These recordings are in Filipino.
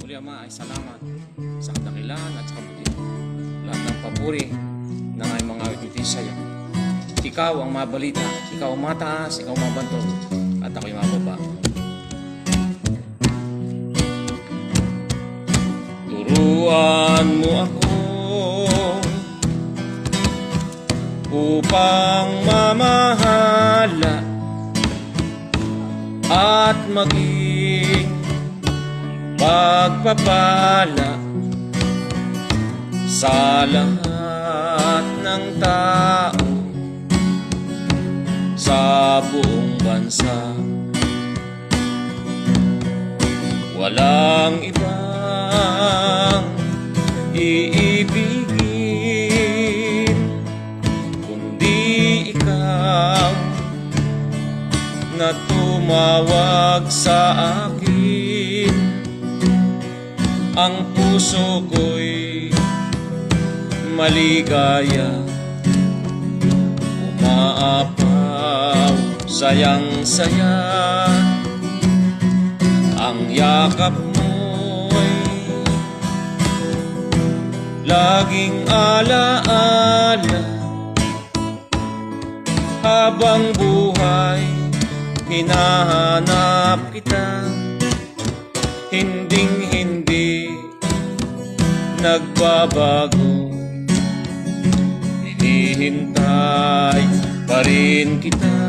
muli Ama ay salamat sa kadakilaan at sa kabutihan. Lahat ng papuri ng aming mga awit sa iyo. Ikaw ang mabalita, ikaw ang mataas, ikaw ang mabantog, at ako'y mababa. Turuan mo ako upang mamahala at maging pagpapala sa lahat ng tao sa buong bansa. Walang ibang iibigin kundi ikaw na tumawag sa akin. Ang puso ko'y maligaya, umaapaw, sayang-saya. Ang yakap mo'y laging alaala. Habang buhay, hinahanap kita. Hinding-hindi nagbabago, hinihintay pa rin kita.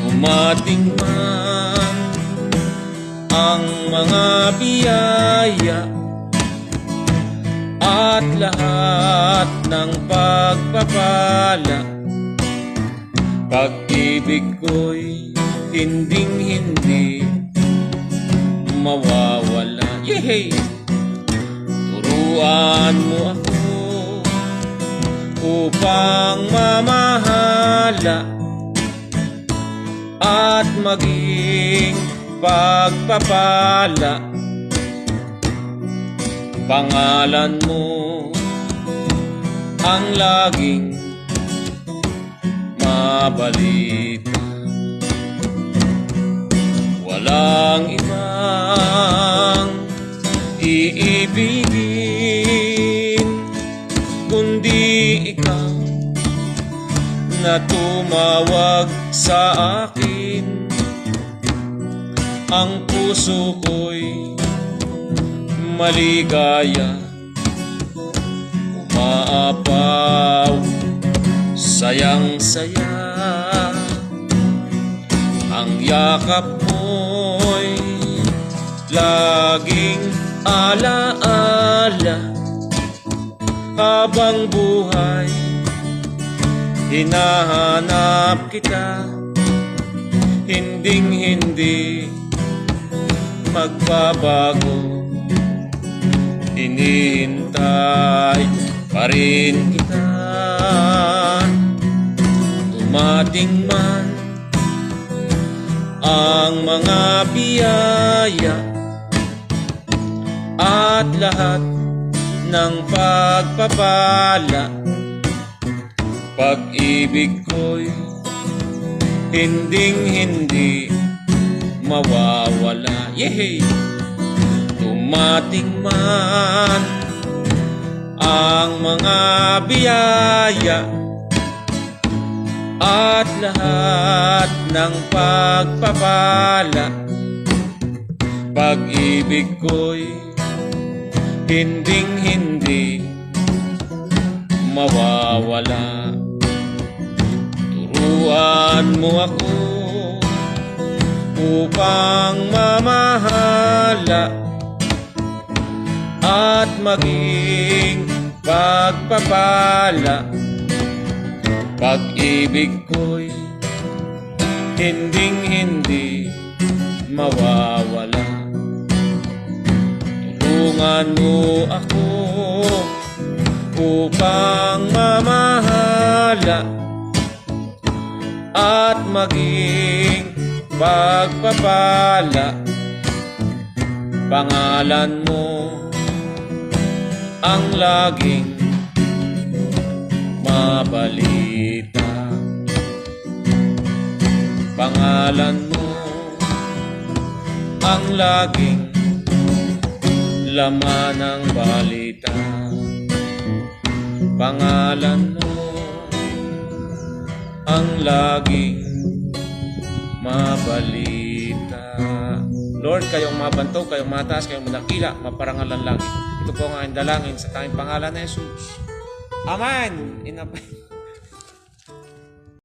Dumating man ang mga biyaya at lahat ng pagpapala, pag-ibig ko'y hinding-hindi mawawala. Yehey! Turuan mo ako upang mamahala at maging pagpapala. Pangalan mo ang laging mabalita. Walang ibang iibigin kundi ikaw na tumawag sa akin. Ang puso ko'y maligaya, umaapaw, sayang-saya. Ang yakap mo'y laging alaala. Habang buhay, hinahanap kita. Hinding-hindi magbabago, hinihintay pa rin kita. Dumating man ang mga biyaya at lahat ng pagpapala, pag-ibig ko'y hinding-hindi mawawala. Yehey! Dumating man ang mga biyaya at lahat ng pagpapala, pag-ibig ko'y hinding-hindi mawawala. Turuan mo ako upang mamahala at maging pagpapala, pag-ibig ko'y hinding-hindi mawawala. Tulungan mo ako upang mamahala at maging pagpapala. Pangalan mo ang laging mabalita. Pangalan mo ang laging laman ng balita. Pangalan mo ang laging mabalita. Lord, kayong mabantog, kayong mataas, kayong madakila, maparangal ang langit. Ito po ang aking dalangin sa tanging pangalan ni Jesus. Amen.